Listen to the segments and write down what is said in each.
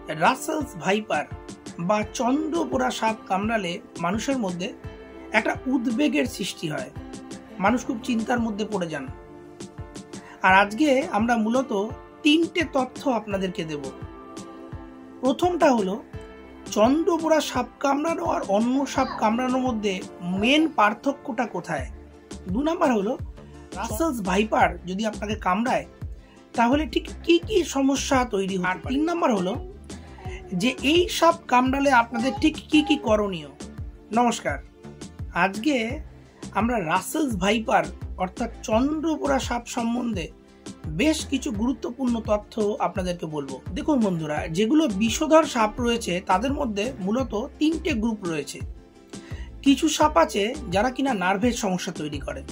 Russell's viper বা চন্দ্রপোড়া সাপ কামড়ালে মানুষের মধ্যে একটা উদ্বেগের সৃষ্টি হয়, মানুষ খুব চিন্তার মধ্যে পড়ে যান। আর আজকে আমরা মূলত তিনটে তথ্য আপনাদেরকে দেব। প্রথমটা হলো চন্দ্রপোড়া সাপ কামড়ানো আর অন্য সাপ কামড়ানোর মধ্যে মেন পার্থক্যটা কোথায়। 2 নাম্বার হলো রাসেলস ভাইপার যদি আপনাকে কামড়ায় তাহলে ঠিক কি কি সমস্যা তৈরি হয়। আর 3 নাম্বার হলো যে এই সাপ কামড়ালে আপনাদের ঠিক কি কি করণীয়। নমস্কার, আজকে আমরা রাসেলস ভাইপার অর্থাৎ চন্দ্রপোড়া সাপ সম্বন্ধে বেশ কিছু গুরুত্বপূর্ণ তথ্য আপনাদেরকে বলবো। দেখুন বন্ধুরা, যেগুলো বিষধর সাপ রয়েছে তাদের মধ্যে মূলত 3টে গ্রুপ রয়েছে। কিছু সাপ আছে যারা কিনা নার্ভের সমস্যা তৈরি করে,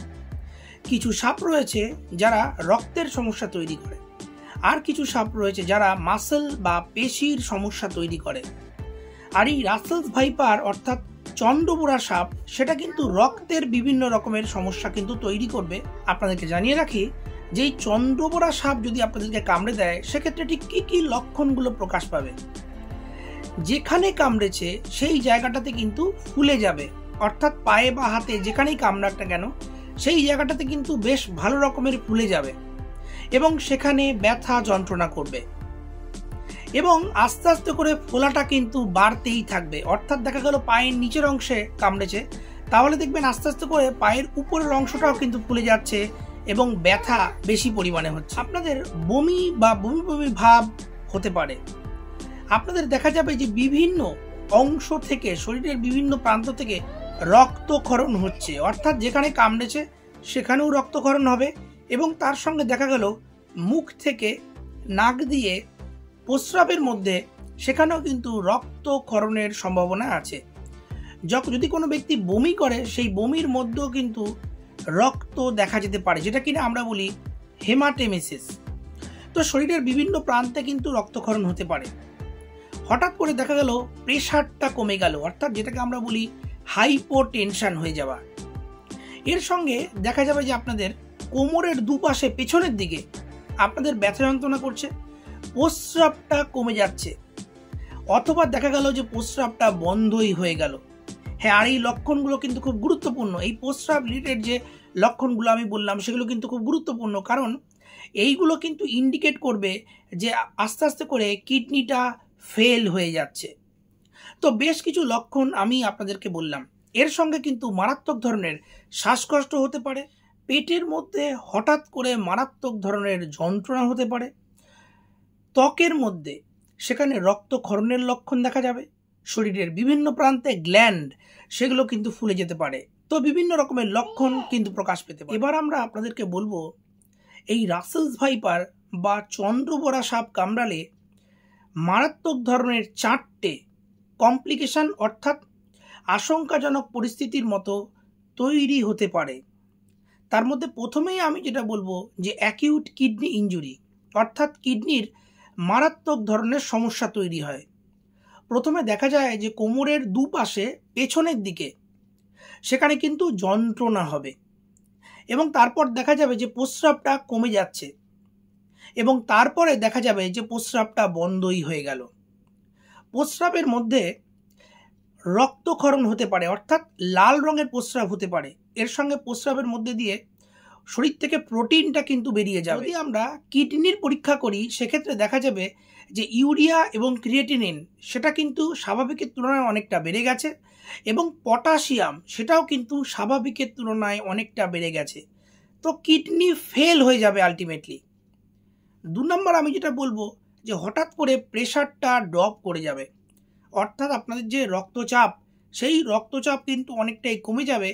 কিছু সাপ রয়েছে যারা রক্তের সমস্যা তৈরি করে, আর কিছু সাপ রয়েছে যারা মাসেল বা পেশির সমস্যা তৈরি করে। আর এই রাসেলস ভাইপার অর্থাৎ চন্দ্রপোড়া সাপ সেটা কিন্তু রক্তের বিভিন্ন রকমের সমস্যা কিন্তু তৈরি করবে। আপনাদেরকে জানিয়ে রাখি যে এই চন্দ্রপোড়া সাপ যদি আপনাদেরকে কামড়ে দেয় সেক্ষেত্রে ঠিক কি কি লক্ষণগুলো প্রকাশ পাবে। যেখানে কামড়েছে সেই জায়গাটাতে কিন্তু ফুলে যাবে, অর্থাৎ পায়ে বা হাতে যেখানেই কামড়াক না কেন সেই জায়গাটাতে কিন্তু বেশ ভালো রকমের ফুলে যাবে এবং সেখানে ব্যথা যন্ত্রণা করবে এবং আস্তে আস্তে করে ফোলাটা কিন্তু বাড়তেই থাকবে। অর্থাৎ দেখা গেল পায়ের নিচের অংশে কামড়েছে, তাহলে দেখবেন আস্তে আস্তে করে পায়ের উপরের অংশটাও কিন্তু ফুলে যাচ্ছে এবং ব্যথা বেশি পরিমাণে হচ্ছে। আপনাদের বমি বা বমি বমি ভাব হতে পারে। আপনাদের দেখা যাবে যে বিভিন্ন অংশ থেকে, শরীরের বিভিন্ন প্রান্ত থেকে রক্তক্ষরণ হচ্ছে, অর্থাৎ যেখানে কামড়েছে সেখানেও রক্তক্ষরণ হবে এবং তার সঙ্গে দেখা গেল মুখ থেকে নাক দিয়ে প্রস্রাবের মধ্যে সেখানেও কিন্তু রক্তক্ষরণের সম্ভাবনা আছে। যদি কোনো ব্যক্তি বমি করে সেই বমির মধ্যেও কিন্তু রক্ত দেখা যেতে পারে, যেটা কিনা আমরা বলি হেমাটেমেসিস। তো শরীরের বিভিন্ন প্রান্তে কিন্তু রক্তক্ষরণ হতে পারে। হঠাৎ করে দেখা গেল প্রেশারটা কমে গেল, অর্থাৎ যেটাকে আমরা বলি হাইপোটেনশন হয়ে যাওয়া। এর সঙ্গে দেখা যাবে যে আপনাদের কোমরের দুপাশে পেছনের দিকে আপনাদের ব্যথা যন্ত্রণা করছে, প্রস্রাবটা কমে যাচ্ছে, অথবা দেখা গেল যে প্রস্রাবটা বন্ধই হয়ে গেল। হ্যাঁ, আর এই লক্ষণগুলো কিন্তু খুব গুরুত্বপূর্ণ। এই প্রস্রাব রিলেটেড যে লক্ষণগুলো আমি বললাম সেগুলো কিন্তু খুব গুরুত্বপূর্ণ, কারণ এইগুলো কিন্তু ইন্ডিকেট করবে যে আস্তে আস্তে করে কিডনিটা ফেল হয়ে যাচ্ছে। তো বেশ কিছু লক্ষণ আমি আপনাদেরকে বললাম। এর সঙ্গে কিন্তু মারাত্মক ধরনের শ্বাসকষ্ট হতে পারে, পেটের মধ্যে হঠাৎ করে মারাত্মক ধরনের যন্ত্রণা হতে পারে, ত্বকের মধ্যে সেখানে রক্তক্ষরণের লক্ষণ দেখা যাবে, শরীরের বিভিন্ন প্রান্তে গ্ল্যান্ড সেগুলো কিন্তু ফুলে যেতে পারে। তো বিভিন্ন রকমের লক্ষণ কিন্তু প্রকাশ পেতে পারে। এবার আমরা আপনাদেরকে বলবো এই রাসেলস ভাইপার বা চন্দ্রপোড়া সাপ কামড়ালে মারাত্মক ধরনের 4টে কমপ্লিকেশন অর্থাৎ আশঙ্কাজনক পরিস্থিতির মতো তৈরি হতে পারে। তার মধ্যে প্রথমেই আমি যেটা বলবো যে অ্যাকিউট কিডনি ইনজুরি, অর্থাৎ কিডনির মারাত্মক ধরনের সমস্যা তৈরি হয়। প্রথমে দেখা যায় যে কোমরের দুপাশে পেছনের দিকে সেখানে কিন্তু যন্ত্রণা হবে এবং তারপর দেখা যাবে যে প্রস্রাবটা কমে যাচ্ছে এবং তারপরে দেখা যাবে যে প্রস্রাবটা বন্ধই হয়ে গেল। প্রস্রাবের মধ্যে রক্তক্ষরণ হতে পারে, অর্থাৎ লাল রঙের প্রস্রাব হতে পারে। এর সঙ্গে প্রস্রাবের মধ্যে দিয়ে শরীর থেকে প্রোটিনটা কিন্তু বেরিয়ে যাবে। যদি আমরা কিডনির পরীক্ষা করি সেক্ষেত্রে দেখা যাবে যে ইউরিয়া এবং ক্রিয়েটিনিন সেটা কিন্তু স্বাভাবিকের তুলনায় অনেকটা বেড়ে গেছে এবং পটাশিয়াম সেটাও কিন্তু স্বাভাবিকের তুলনায় অনেকটা বেড়ে গেছে। তো কিডনি ফেল হয়ে যাবে আলটিমেটলি। 2 নম্বর আমি যেটা বলবো যে হঠাৎ করে প্রেশারটা ড্রপ করে যাবে, অর্থাৎ আপনাদের যে রক্তচাপ সেই রক্তচাপ কিন্তু অনেকটাই কমে যাবে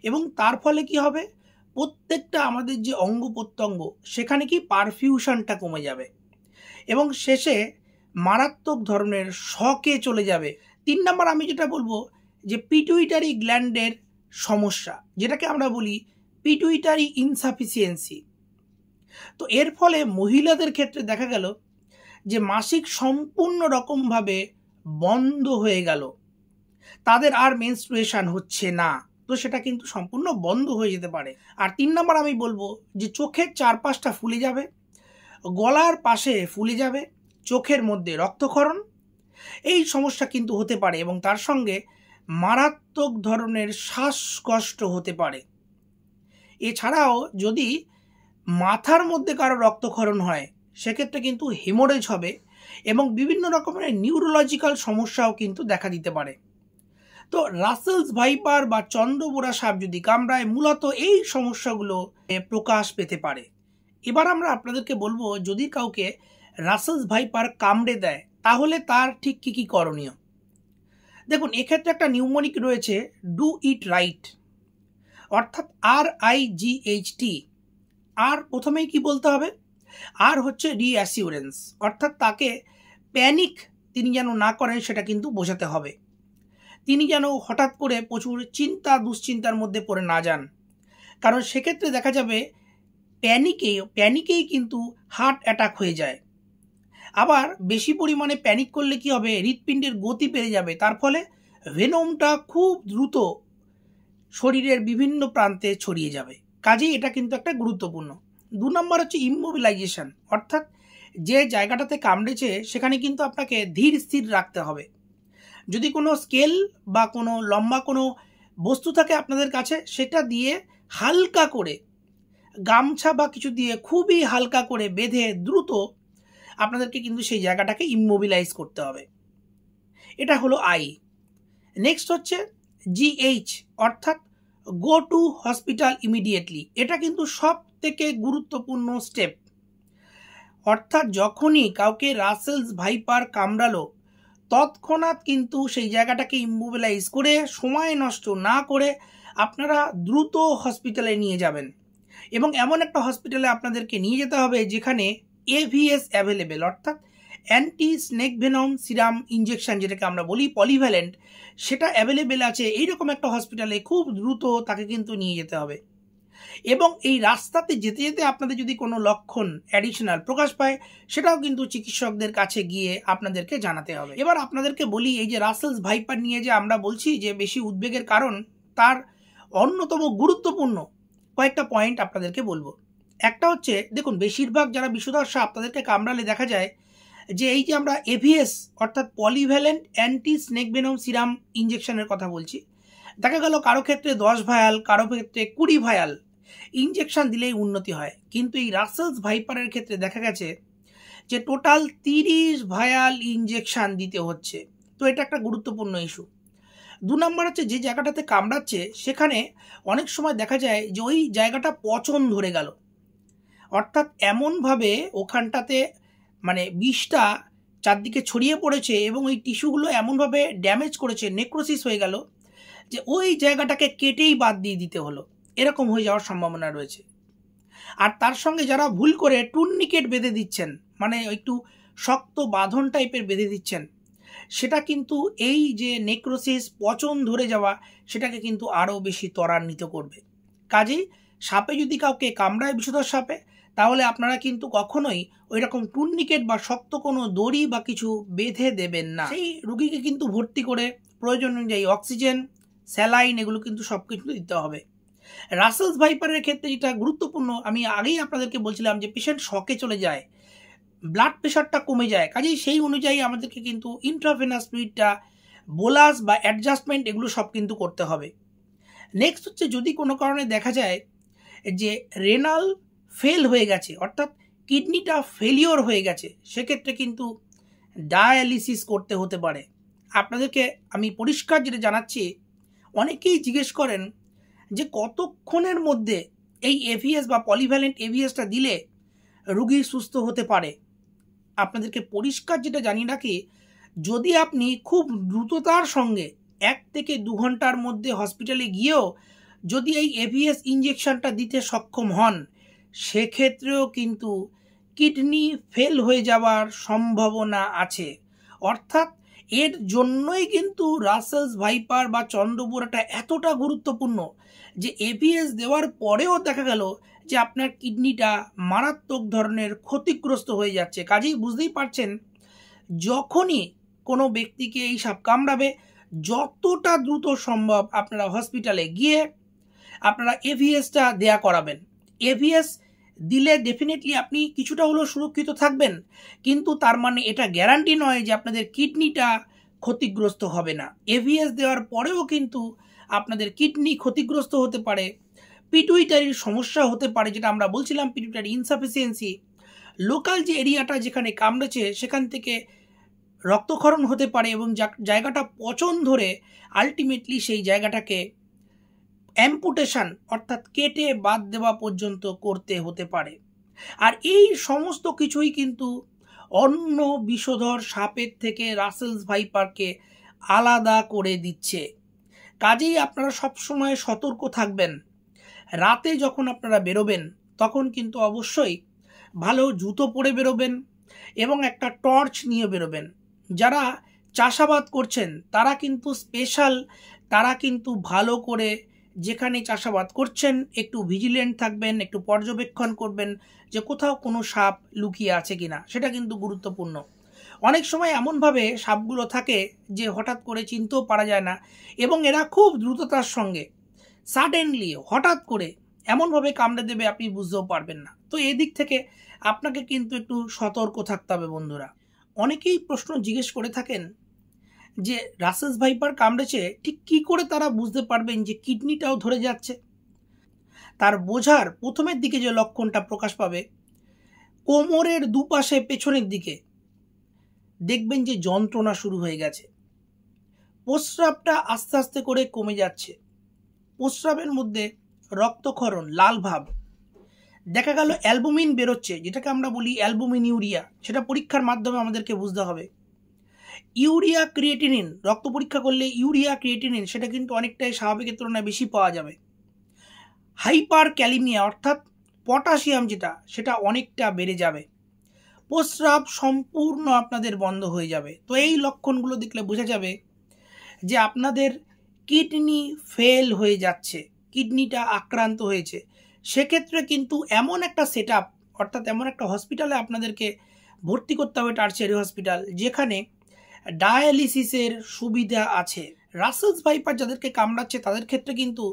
এবং তার ফলে কি হবে, প্রত্যেকটা আমাদের যে অঙ্গ প্রত্যঙ্গ সেখানে কি পারফিউশনটা কমে যাবে এবং শেষে মারাত্মক ধরনের শকে চলে যাবে। 3 নম্বর আমি যেটা বলবো যে পিটুইটারি গ্ল্যান্ডের সমস্যা, যেটাকে আমরা বলি পিটুইটারি ইনসাফিসিয়েন্সি। তো এর ফলে মহিলাদের ক্ষেত্রে দেখা গেল যে মাসিক সম্পূর্ণ রকমভাবে বন্ধ হয়ে গেল, তাদের আর মেনস্ট্রুয়েশন হচ্ছে না, তো সেটা কিন্তু সম্পূর্ণ বন্ধ হয়ে যেতে পারে। আর 3 নম্বর আমি বলবো যে চোখের চারপাশটা ফুলে যাবে, গলার পাশে ফুলে যাবে, চোখের মধ্যে রক্তক্ষরণ এই সমস্যা কিন্তু হতে পারে এবং তার সঙ্গে মারাত্মক ধরনের শ্বাসকষ্ট হতে পারে। এছাড়াও যদি মাথার মধ্যে কারো রক্তক্ষরণ হয় সেক্ষেত্রে কিন্তু হেমোরেজ হবে এবং বিভিন্ন রকমের নিউরোলজিক্যাল সমস্যাও কিন্তু দেখা দিতে পারে। তো রাসেলস ভাইপার বা চন্দ্রবোরা সাপ যদি কামড়ায় মূলত এই সমস্যাগুলো প্রকাশ পেতে পারে। এবার আমরা আপনাদেরকে বলবো যদি কাউকে রাসেলস ভাইপার কামড়ে দেয় তাহলে তার ঠিক কী কী করণীয়। দেখুন, এক্ষেত্রে একটা নিউমোনিক রয়েছে, ডু ইট রাইট, অর্থাৎ RIGHT। আর প্রথমেই কি বলতে হবে, আর হচ্ছে রিঅ্যাসিউরেন্স, অর্থাৎ তাকে প্যানিক তিনি যেন না করেন সেটা কিন্তু বোঝাতে হবে। তিনি যেন হঠাৎ করে প্রচুর চিন্তা দুশ্চিন্তার মধ্যে পড়ে না যান, কারণ সেক্ষেত্রে দেখা যাবে প্যানিকেই কিন্তু হার্ট অ্যাটাক হয়ে যায়। আবার বেশি পরিমাণে প্যানিক করলে কি হবে, হৃৎপিণ্ডের গতি বেড়ে যাবে, তার ফলে ভেনমটা খুব দ্রুত শরীরের বিভিন্ন প্রান্তে ছড়িয়ে যাবে। কাজেই এটা কিন্তু একটা গুরুত্বপূর্ণ। 2 নম্বর হচ্ছে ইমমোবিলাইজেশন, অর্থাৎ যে জায়গাটাতে কামড়েছে সেখানে কিন্তু আপনাকে ধীর স্থির রাখতে হবে। যদি কোনো স্কেল বা কোনো লম্বা কোনো বস্তু থাকে আপনাদের কাছে, সেটা দিয়ে হালকা করে গামছা বা কিছু দিয়ে খুবই হালকা করে বেঁধে দ্রুত আপনাদেরকে কিন্তু সেই জায়গাটাকে ইমমোবিলাইজ করতে হবে। এটা হলো I। নেক্সট হচ্ছে GH, অর্থাৎ গো টু হসপিটাল ইমিডিয়েটলি। এটা কিন্তু সব থেকে গুরুত্বপূর্ণ স্টেপ। অর্থাৎ যখনই কাউকে রাসেলস ভাইপার কামড়ালো তৎক্ষণাৎ কিন্তু সেই জায়গাটাকে ইমমোবিলাইজ করে সময় নষ্ট না করে আপনারা দ্রুত হসপিটালে নিয়ে যাবেন এবং এমন একটা হসপিটালে আপনাদেরকে নিয়ে যেতে হবে যেখানে AVS অ্যাভেলেবেল, অর্থাৎ anti snake venom serum injection যেটাকে আমরা বলি পলিভ্যালেন্ট, সেটা অ্যাভেলেবেল আছে। এইরকম একটা হসপিটালে খুব দ্রুত তাকে কিন্তু নিয়ে যেতে হবে। এবং এই রাস্তাতে যেতে যেতে আপনাদের যদি কোনো লক্ষণ অ্যাডিশনাল প্রকাশ পায় সেটাও কিন্তু চিকিৎসকদের কাছে গিয়ে আপনাদেরকে জানাতে হবে। এবার আপনাদেরকে বলি, এই যে রাসেলস ভাইপার নিয়ে যে আমরা বলছি যে বেশি উদ্বেগের কারণ, তার অন্যতম গুরুত্বপূর্ণ কয়েকটা পয়েন্ট আপনাদেরকে বলবো। একটা হচ্ছে, দেখুন বেশিরভাগ যারা বিষধর সাপ তাদেরকে কামড়ালে দেখা যায় যে এই যে আমরা AVS অর্থাৎ polyvalent anti snake venom serum ইঞ্জেকশনের কথা বলছি, দেখা গেল কারো ক্ষেত্রে 10 ভায়াল, কারো ক্ষেত্রে 20 ভায়াল ইঞ্জেকশন দিলেই উন্নতি হয়। কিন্তু এই রাসেলস ভাইপারের ক্ষেত্রে দেখা গেছে যে টোটাল 30 ভায়াল ইঞ্জেকশন দিতে হচ্ছে। তো এটা একটা গুরুত্বপূর্ণ ইস্যু। 2 নম্বর হচ্ছে, যে জায়গাটাতে কামড়াচ্ছে সেখানে অনেক সময় দেখা যায় যে ওই জায়গাটা পচন ধরে গেল, অর্থাৎ এমনভাবে ওখানটাতে মানে বিষটা চারদিকে ছড়িয়ে পড়েছে এবং ওই টিস্যুগুলো এমনভাবে ড্যামেজ করেছে, নেক্রোসিস হয়ে গেল, যে ওই জায়গাটাকে কেটেই বাদ দিয়ে দিতে হলো, এরকম হয়ে যাওয়ার সম্ভাবনা রয়েছে। আর তার সঙ্গে যারা ভুল করে টুর্নিকেট বেঁধে দিচ্ছেন, মানে একটু শক্ত বাঁধন টাইপের বেঁধে দিচ্ছেন, সেটা কিন্তু এই যে নেক্রোসিস পচন ধরে যাওয়া সেটাকে কিন্তু আরও বেশি ত্বরান্বিত করবে। কাজেই সাপে যদি কাউকে কামড়ায় বিষধর সাপে, তাহলে আপনারা কিন্তু কখনোই ওই রকম টুর্নিকেট বা শক্ত কোনো দড়ি বা কিছু বেঁধে দেবেন না। সেই রুগীকে কিন্তু ভর্তি করে প্রয়োজন অনুযায়ী অক্সিজেন, স্যালাইন এগুলো কিন্তু সব কিছু দিতে হবে। রাসেলস ভাইপারের ক্ষেত্রে যেটা গুরুত্বপূর্ণ, আমি আগেই আপনাদেরকে বলছিলাম যে পেশেন্ট শকে চলে যায়, ব্লাড প্রেশারটা কমে যায়, কাজেই সেই অনুযায়ী আমাদেরকে কিন্তু ইন্ট্রাভেনাস ফ্লুইডটা, বোলাস বা অ্যাডজাস্টমেন্ট এগুলো সব কিন্তু করতে হবে। নেক্সট হচ্ছে, যদি কোনো কারণে দেখা যায় যে রেনাল ফেল হয়ে গেছে, অর্থাৎ কিডনিটা ফেলিওর হয়ে গেছে, সেক্ষেত্রে কিন্তু ডায়ালিসিস করতে হতে পারে। আপনাদেরকে আমি পরিষ্কার যেটা জানাচ্ছি, অনেকেই জিজ্ঞেস করেন যে কতক্ষণের মধ্যে এই AVS বা পলিভ্যালেন্ট AVSটা দিলে রুগী সুস্থ হতে পারে। আপনাদেরকে পরিষ্কার যেটা জানিয়ে রাখি, যদি আপনি খুব দ্রুততার সঙ্গে 1 থেকে 2 ঘন্টার মধ্যে হসপিটালে গিয়েও যদি এই AVS ইঞ্জেকশনটা দিতে সক্ষম হন, সেক্ষেত্রেও কিন্তু কিডনি ফেল হয়ে যাওয়ার সম্ভাবনা আছে। অর্থাৎ এর জন্যই কিন্তু রাসেলস ভাইপার বা চন্দ্রবোরাটা এতটা গুরুত্বপূর্ণ যে AVS দেওয়ার পরেও দেখা গেল যে আপনার কিডনিটা মারাত্মক ধরনের ক্ষতিগ্রস্ত হয়ে যাচ্ছে। কাজেই বুঝতেই পারছেন, যখনই কোনো ব্যক্তিকে এই সাপ কামড়াবে যতটা দ্রুত সম্ভব আপনারা হসপিটালে গিয়ে আপনারা AVSটা দেয়া করাবেন। AVS দিলে ডেফিনেটলি আপনি কিছুটা হলেও সুরক্ষিত থাকবেন, কিন্তু তার মানে এটা গ্যারান্টি নয় যে আপনাদের কিডনিটা ক্ষতিগ্রস্ত হবে না। এভিএস দেওয়ার পরেও কিন্তু আপনাদের কিডনি ক্ষতিগ্রস্ত হতে পারে, পিটুইটারির সমস্যা হতে পারে, যেটা আমরা বলছিলাম পিটুইটারি ইনসাফিসিয়েন্সি, লোকাল যে এরিয়াটা যেখানে কামড়েছে সেখান থেকে রক্তক্ষরণ হতে পারে এবং জায়গাটা পচন ধরে আলটিমেটলি সেই জায়গাটাকে অ্যাম্পুটেশন অর্থাৎ কেটে বাদ দেওয়া পর্যন্ত করতে হতে পারে। আর এই সমস্ত কিছুই কিন্তু অন্য বিষধর সাপের থেকে রাসেলস ভাইপারকে আলাদা করে দিচ্ছে। কাজেই আপনারা সবসময় সতর্ক থাকবেন। রাতে যখন আপনারা বেরোবেন তখন কিন্তু অবশ্যই ভালো জুতো পরে বেরোবেন এবং একটা টর্চ নিয়ে বেরোবেন। যারা চাষাবাদ করছেন তারা কিন্তু স্পেশাল, তারা কিন্তু ভালো করে যেখানে চাষাবাদ করছেন একটু ভিজিলেন্ট থাকবেন, একটু পর্যবেক্ষণ করবেন যে কোথাও কোনো সাপ লুকিয়ে আছে কিনা, সেটা কিন্তু গুরুত্বপূর্ণ। অনেক সময় এমনভাবে সাপগুলো থাকে যে হঠাৎ করে চিনতেও পারা যায় না এবং এরা খুব দ্রুততার সঙ্গে সাডেনলি হঠাৎ করে এমনভাবে কামড়ে দেবে আপনি বুঝতেও পারবেন না। তো এদিক থেকে আপনাকে কিন্তু একটু সতর্ক থাকতে হবে বন্ধুরা। অনেকেই প্রশ্ন জিজ্ঞেস করে থাকেন যে রাসেলস ভাইপার কামড়েছে, ঠিক কী করে তারা বুঝতে পারবেন যে কিডনিটাও ধরে যাচ্ছে? তার বোঝার প্রথমের দিকে যে লক্ষণটা প্রকাশ পাবে, কোমরের দুপাশে পেছনের দিকে দেখবেন যে যন্ত্রণা শুরু হয়ে গেছে, প্রস্রাবটা আস্তে আস্তে করে কমে যাচ্ছে, প্রস্রাবের মধ্যে রক্তক্ষরণ, লাল ভাব, দেখা গেল অ্যালবুমিন বেরোচ্ছে, যেটাকে আমরা বলি অ্যালবুমিন ইউরিয়া, সেটা পরীক্ষার মাধ্যমে আমাদেরকে বুঝতে হবে। ইউরিয়া ক্রিয়েটিনিন, রক্ত পরীক্ষা করলে ইউরিয়া ক্রিয়েটিনিন সেটা কিন্তু অনেকটাই স্বাভাবিকের তুলনায় বেশি পাওয়া যাবে। হাইপার ক্যালিমিয়া অর্থাৎ পটাশিয়াম যেটা, সেটা অনেকটা বেড়ে যাবে, প্রস্রাব সম্পূর্ণ আপনাদের বন্ধ হয়ে যাবে। তো এই লক্ষণগুলো দেখলে বোঝা যাবে যে আপনাদের কিডনি ফেল হয়ে যাচ্ছে, কিডনিটা আক্রান্ত হয়েছে। সেক্ষেত্রে কিন্তু এমন একটা সেট আপ অর্থাৎ এমন একটা হসপিটালে আপনাদেরকে ভর্তি করতে হবে, টারশিয়ারি হসপিটাল, যেখানে ডায়ালিসিসের সুবিধা আছে। রাসেলস ভাইপার যাদেরকে কামড়াচ্ছে তাদের ক্ষেত্রে কিন্তু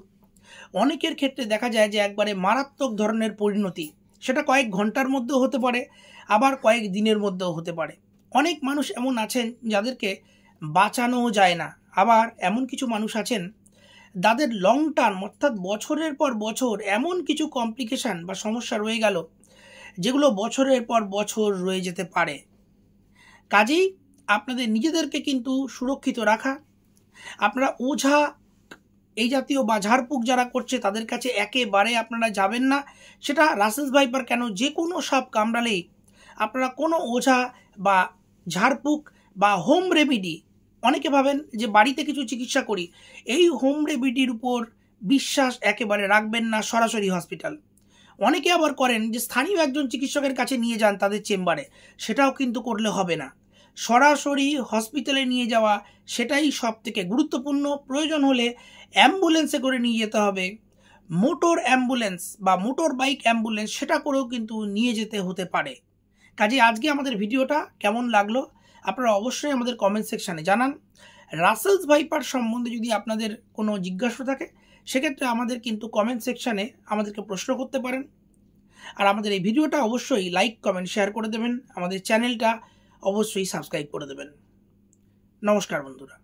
অনেকের ক্ষেত্রে দেখা যায় যে একবারে মারাত্মক ধরনের পরিণতি, সেটা কয়েক ঘন্টার মধ্যেও হতে পারে, আবার কয়েক দিনের মধ্যেও হতে পারে। অনেক মানুষ এমন আছেন যাদেরকে বাঁচানোও যায় না, আবার এমন কিছু মানুষ আছেন যাদের লং টার্ম অর্থাৎ বছরের পর বছর এমন কিছু কমপ্লিকেশান বা সমস্যা রয়ে গেল যেগুলো বছরের পর বছর রয়ে যেতে পারে। কাজেই আপনাদের নিজেদেরকে কিন্তু সুরক্ষিত রাখা, আপনারা ওঝা এই জাতীয় বা ঝাড়ফুঁক যারা করছে তাদের কাছে একেবারে আপনারা যাবেন না। সেটা রাসেলস ভাইপার কেন, যে কোনো সাপ কামড়ালেই আপনারা কোনো ওঝা বা ঝাড়ফুঁক বা হোম রেমিডি, অনেকে ভাবেন যে বাড়িতে কিছু চিকিৎসা করি, এই হোম রেমিডির উপর বিশ্বাস একেবারে রাখবেন না, সরাসরি হসপিটাল। অনেকে আবার করেন যে স্থানীয় একজন চিকিৎসকের কাছে নিয়ে যান তাদের চেম্বারে, সেটাও কিন্তু করলে হবে না। সরাসরি হসপিটালে নিয়ে যাওয়া সেটাই সব থেকে গুরুত্বপূর্ণ। প্রয়োজন হলে অ্যাম্বুলেন্সে করে নিয়ে যেতে হবে, মোটর অ্যাম্বুলেন্স বা মোটর বাইক অ্যাম্বুলেন্স, সেটা করেও কিন্তু নিয়ে যেতে হতে পারে। কাজে আজকে আমাদের ভিডিওটা কেমন লাগলো আপনারা অবশ্যই আমাদের কমেন্ট সেকশানে জানান। রাসেলস ভাইপার সম্বন্ধে যদি আপনাদের কোনো জিজ্ঞাসা থাকে সেক্ষেত্রে আমাদের কিন্তু কমেন্ট সেকশানে আমাদেরকে প্রশ্ন করতে পারেন। আর আমাদের এই ভিডিওটা অবশ্যই লাইক, কমেন্ট, শেয়ার করে দেবেন, আমাদের চ্যানেলটা অবশ্যই সাবস্ক্রাইব করে দেবেন। নমস্কার বন্ধুরা।